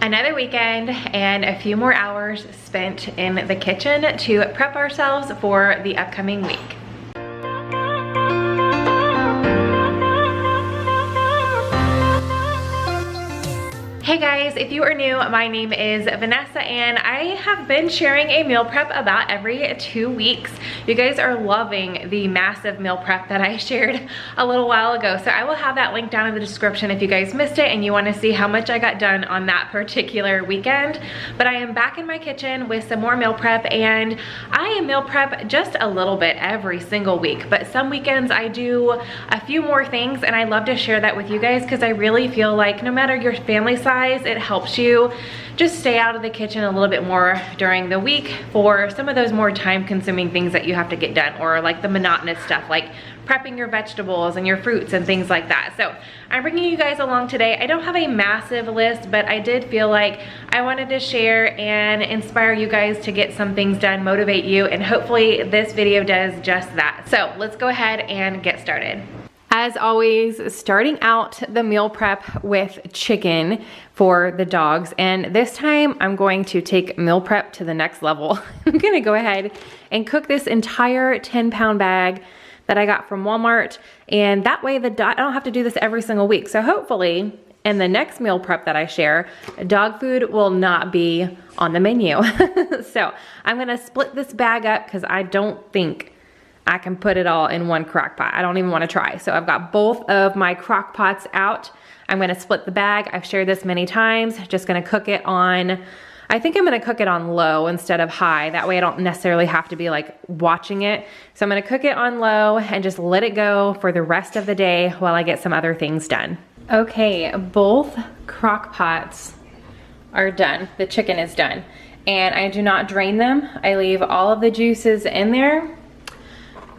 Another weekend and a few more hours spent in the kitchen to prep ourselves for the upcoming week. Hey guys, if you are new, my name is Vanessa and I have been sharing a meal prep about every 2 weeks. You guys are loving the massive meal prep that I shared a little while ago. So I will have that link down in the description if you guys missed it and you want to see how much I got done on that particular weekend. But I am back in my kitchen with some more meal prep, and I meal prep just a little bit every single week. But some weekends I do a few more things, and I love to share that with you guys because I really feel like no matter your family size, it helps you just stay out of the kitchen a little bit more during the week for some of those more time-consuming things that you have to get done, or like the monotonous stuff like prepping your vegetables and your fruits and things like that. So I'm bringing you guys along today. I don't have a massive list, but I did feel like I wanted to share and inspire you guys to get some things done, motivate you, and hopefully this video does just that. So let's go ahead and get started. As always, starting out the meal prep with chicken for the dogs. And this time I'm going to take meal prep to the next level. I'm gonna go ahead and cook this entire 10-pound bag that I got from Walmart. And that way I don't have to do this every single week. So hopefully in the next meal prep that I share, dog food will not be on the menu. So I'm gonna split this bag up because I don't think I can put it all in one crock pot. I don't even want to try. So I've got both of my crock pots out. I'm gonna split the bag. I've shared this many times. Just gonna cook it on, I think I'm gonna cook it on low instead of high. That way I don't necessarily have to be like watching it. So I'm gonna cook it on low and just let it go for the rest of the day while I get some other things done. Okay, both crock pots are done. The chicken is done. And I do not drain them. I leave all of the juices in there.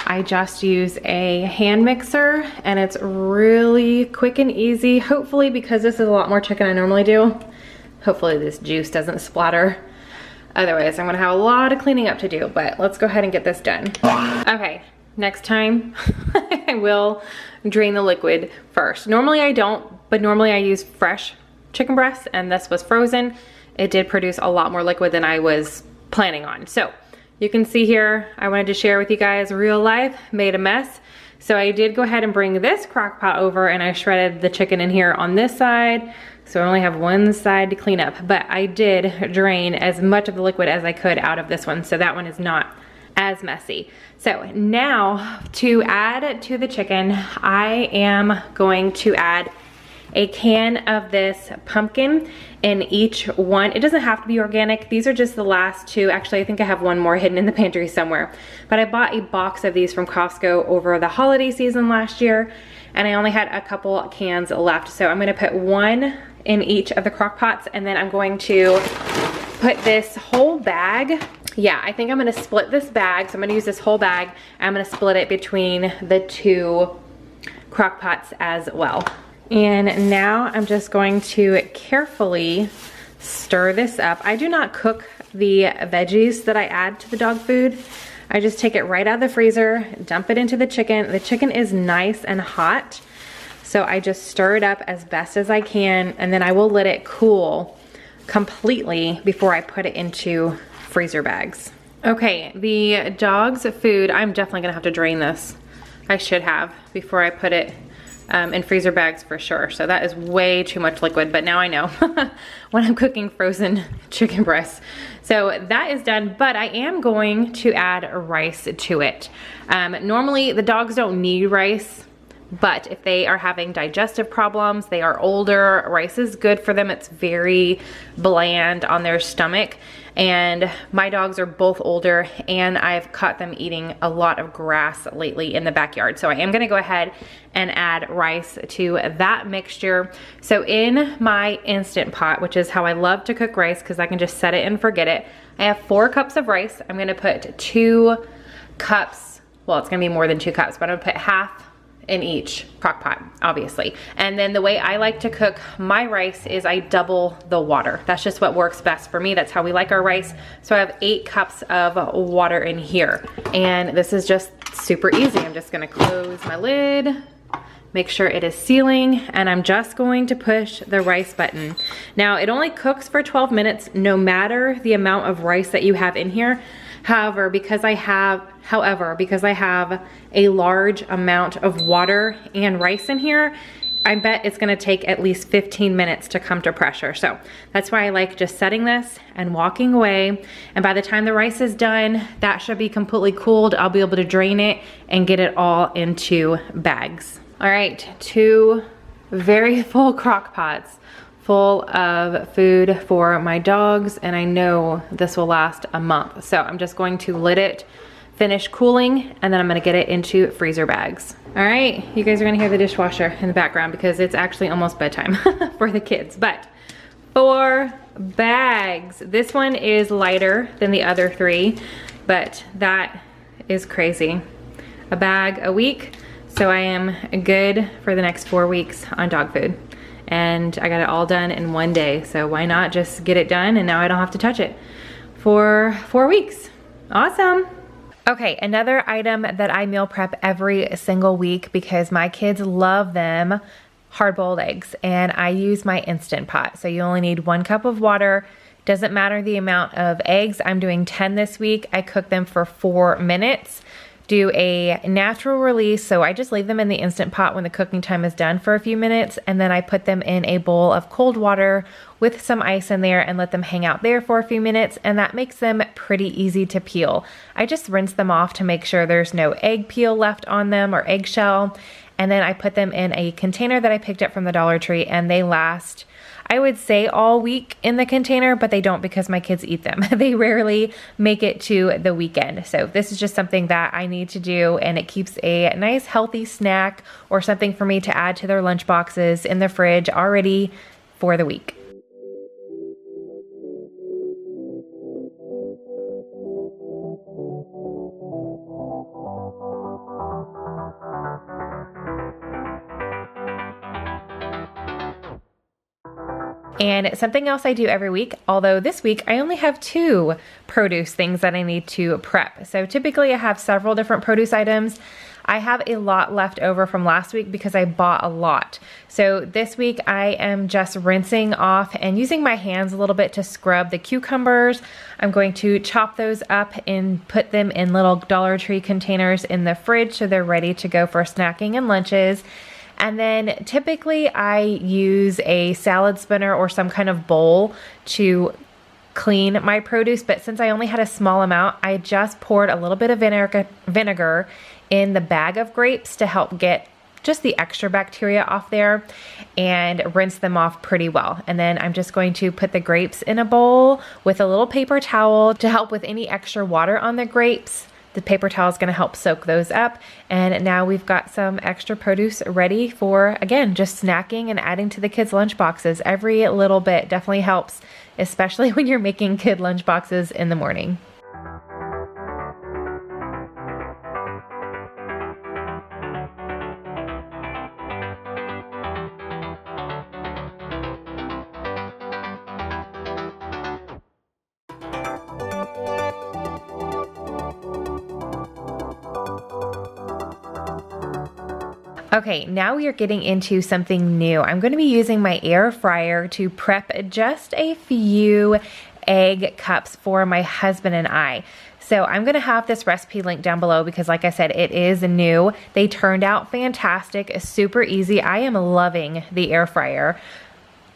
I just use a hand mixer and it's really quick and easy. Hopefully, because this is a lot more chicken I normally do, hopefully this juice doesn't splatter. Otherwise, I'm gonna have a lot of cleaning up to do, but let's go ahead and get this done. Okay, next time I will drain the liquid first. Normally I don't, but normally I use fresh chicken breasts, and this was frozen. It did produce a lot more liquid than I was planning on. So you can see here, I wanted to share with you guys real life, made a mess. So I did go ahead and bring this crock pot over and I shredded the chicken in here on this side. So I only have one side to clean up, but I did drain as much of the liquid as I could out of this one. So that one is not as messy. So now to add to the chicken, I am going to add a can of this pumpkin in each one. It doesn't have to be organic. These are just the last two. Actually, I think I have one more hidden in the pantry somewhere. But I bought a box of these from Costco over the holiday season last year, and I only had a couple cans left. So I'm gonna put one in each of the crock pots, and then I'm going to put this whole bag. Yeah, I think I'm gonna split this bag. So I'm gonna use this whole bag. I'm gonna split it between the two crock pots as well. And now I'm just going to carefully stir this up. I do not cook the veggies that I add to the dog food. I just take it right out of the freezer, dump it into the chicken. The chicken is nice and hot, so I just stir it up as best as I can, and then I will let it cool completely before I put it into freezer bags. Okay, the dog's food, I'm definitely gonna have to drain this. I should have before I put it in freezer bags for sure. So that is way too much liquid, but now I know when I'm cooking frozen chicken breasts. So that is done, but I am going to add rice to it. Normally the dogs don't need rice, but if they are having digestive problems, they are older, rice is good for them. It's very bland on their stomach. And my dogs are both older, and I've caught them eating a lot of grass lately in the backyard. So I am gonna go ahead and add rice to that mixture. So in my Instant Pot, which is how I love to cook rice because I can just set it and forget it, I have 4 cups of rice. I'm gonna put 2 cups, well, it's gonna be more than 2 cups, but I'm gonna put half in each crock pot, obviously. And then the way I like to cook my rice is I double the water. That's just what works best for me. That's how we like our rice. So I have 8 cups of water in here. And this is just super easy. I'm just gonna close my lid, make sure it is sealing, and I'm just going to push the rice button. Now, it only cooks for 12 minutes no matter the amount of rice that you have in here. However, because I have a large amount of water and rice in here, I bet it's gonna take at least 15 minutes to come to pressure. So that's why I like just setting this and walking away. And by the time the rice is done, that should be completely cooled. I'll be able to drain it and get it all into bags. All right, 2 very full crock pots full of food for my dogs. And I know this will last a month. So I'm just going to let it finish cooling, and then I'm gonna get it into freezer bags. All right, you guys are gonna hear the dishwasher in the background because it's actually almost bedtime for the kids. But 4 bags. This one is lighter than the other 3, but that is crazy. A bag a week, so I am good for the next 4 weeks on dog food. And I got it all done in 1 day, so why not just get it done, and now I don't have to touch it for 4 weeks. Awesome. Okay, another item that I meal prep every single week because my kids love them, hard-boiled eggs, and I use my Instant Pot. So you only need 1 cup of water. Doesn't matter the amount of eggs. I'm doing 10 this week. I cook them for 4 minutes. Do a natural release, so I just leave them in the Instant Pot when the cooking time is done for a few minutes, and then I put them in a bowl of cold water with some ice in there and let them hang out there for a few minutes, and that makes them pretty easy to peel. I just rinse them off to make sure there's no egg peel left on them or eggshell, and then I put them in a container that I picked up from the Dollar Tree, and they last, I would say, all week in the container, but they don't because my kids eat them. They rarely make it to the weekend. So this is just something that I need to do, and it keeps a nice healthy snack or something for me to add to their lunch boxes in the fridge already for the week. And something else I do every week, although this week I only have 2 produce things that I need to prep. So typically I have several different produce items. I have a lot left over from last week because I bought a lot. So this week I am just rinsing off and using my hands a little bit to scrub the cucumbers. I'm going to chop those up and put them in little Dollar Tree containers in the fridge so they're ready to go for snacking and lunches. And then typically I use a salad spinner or some kind of bowl to clean my produce, but since I only had a small amount, I just poured a little bit of vinegar in the bag of grapes to help get just the extra bacteria off there and rinse them off pretty well. And then I'm just going to put the grapes in a bowl with a little paper towel to help with any extra water on the grapes. The paper towel is going to help soak those up. And now we've got some extra produce ready for, again, just snacking and adding to the kids' lunch boxes. Every little bit definitely helps, especially when you're making kid lunch boxes in the morning. Okay, now we are getting into something new. I'm going to be using my air fryer to prep just a few egg cups for my husband and I. So I'm going to have this recipe linked down below because, like I said, it is new. They turned out fantastic, super easy. I am loving the air fryer.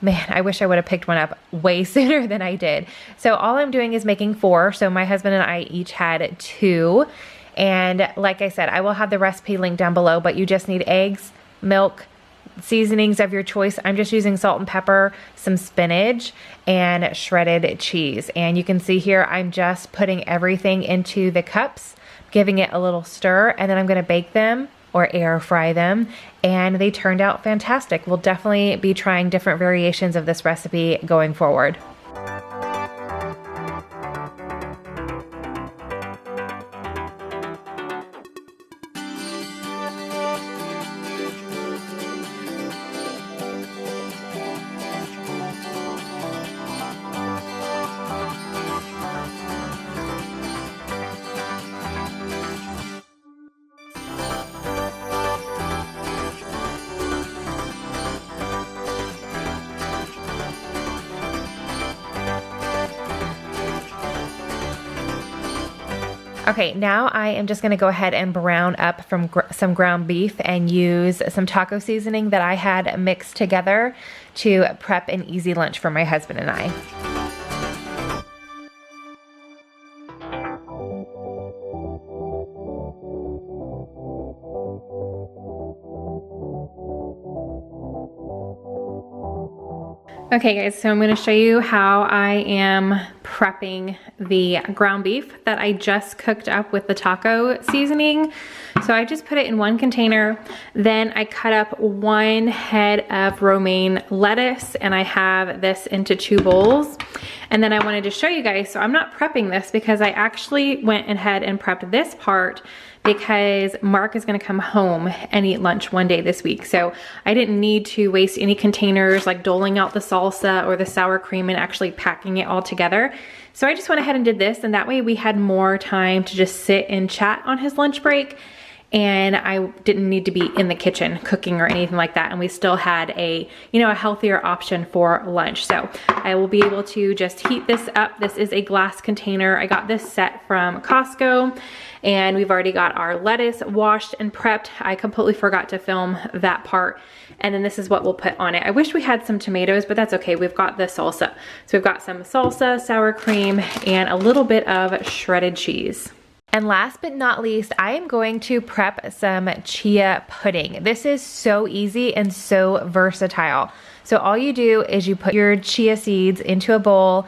Man, I wish I would have picked one up way sooner than I did. So all I'm doing is making 4. So my husband and I each had 2. And like I said, I will have the recipe linked down below, but you just need eggs, milk, seasonings of your choice. I'm just using salt and pepper, some spinach, and shredded cheese. And you can see here, I'm just putting everything into the cups, giving it a little stir, and then I'm going to bake them or air fry them. And they turned out fantastic. We'll definitely be trying different variations of this recipe going forward. Okay, now I am just gonna go ahead and brown up from some ground beef and use some taco seasoning that I had mixed together to prep an easy lunch for my husband and I. Okay guys, so I'm gonna show you how I am prepping the ground beef that I just cooked up with the taco seasoning. So I just put it in one container, then I cut up 1 head of romaine lettuce, and I have this into 2 bowls. And then I wanted to show you guys, so I'm not prepping this because I actually went ahead and prepped this part because Mark is gonna come home and eat lunch one day this week. So I didn't need to waste any containers like doling out the salsa or the sour cream and actually packing it all together. So I just went ahead and did this, and that way we had more time to just sit and chat on his lunch break, and I didn't need to be in the kitchen cooking or anything like that. And we still had a, you know, a healthier option for lunch. So I will be able to just heat this up. This is a glass container. I got this set from Costco, and we've already got our lettuce washed and prepped. I completely forgot to film that part. And then this is what we'll put on it. I wish we had some tomatoes, but that's okay. We've got the salsa. So we've got some salsa, sour cream, and a little bit of shredded cheese. And last but not least, I am going to prep some chia pudding. This is so easy and so versatile. So all you do is you put your chia seeds into a bowl,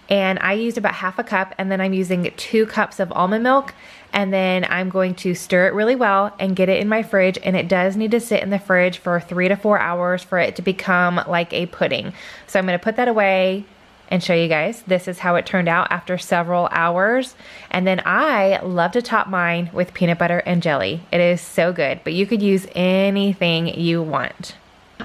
and I used about 1/2 cup, and then I'm using 2 cups of almond milk, and then I'm going to stir it really well and get it in my fridge. And it does need to sit in the fridge for 3 to 4 hours for it to become like a pudding. So I'm gonna put that away and show you guys. This is how it turned out after several hours. And then I love to top mine with peanut butter and jelly. It is so good, but you could use anything you want.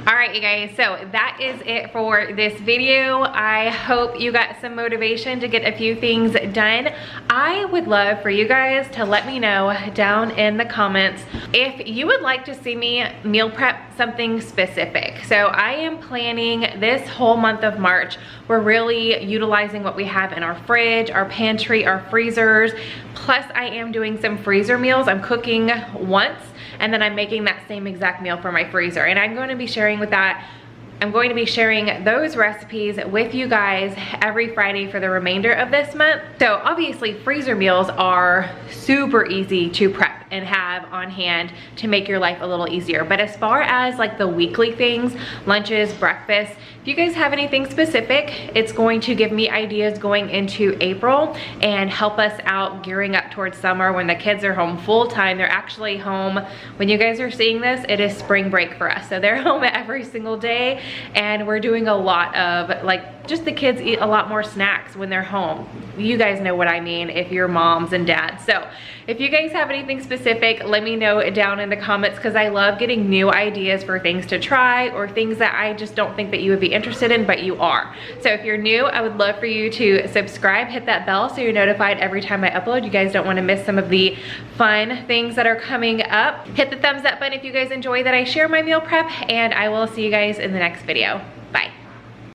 All right, you guys, so that is it for this video. I hope you got some motivation to get a few things done. I would love for you guys to let me know down in the comments if you would like to see me meal prep something specific. So I am planning this whole month of March. We're really utilizing what we have in our fridge, our pantry, our freezers. Plus I am doing some freezer meals. I'm cooking once, and then I'm making that same exact meal for my freezer. And I'm going to be sharing with that. I'm going to be sharing those recipes with you guys every Friday for the remainder of this month. So obviously freezer meals are super easy to prep and have on hand to make your life a little easier. But as far as like the weekly things, lunches, breakfast, if you guys have anything specific, it's going to give me ideas going into April and help us out gearing up towards summer when the kids are home full time. They're actually home, when you guys are seeing this, it is spring break for us. So they're home every single day, and we're doing a lot of like, just the kids eat a lot more snacks when they're home. You guys know what I mean if you're moms and dads. So if you guys have anything specific, let me know down in the comments, because I love getting new ideas for things to try or things that I just don't think that you would be interested in, but you are. So if you're new, I would love for you to subscribe, hit that bell so you're notified every time I upload. You guys don't want to miss some of the fun things that are coming up. Hit the thumbs up button if you guys enjoy that I share my meal prep, and I will see you guys in the next video. Bye.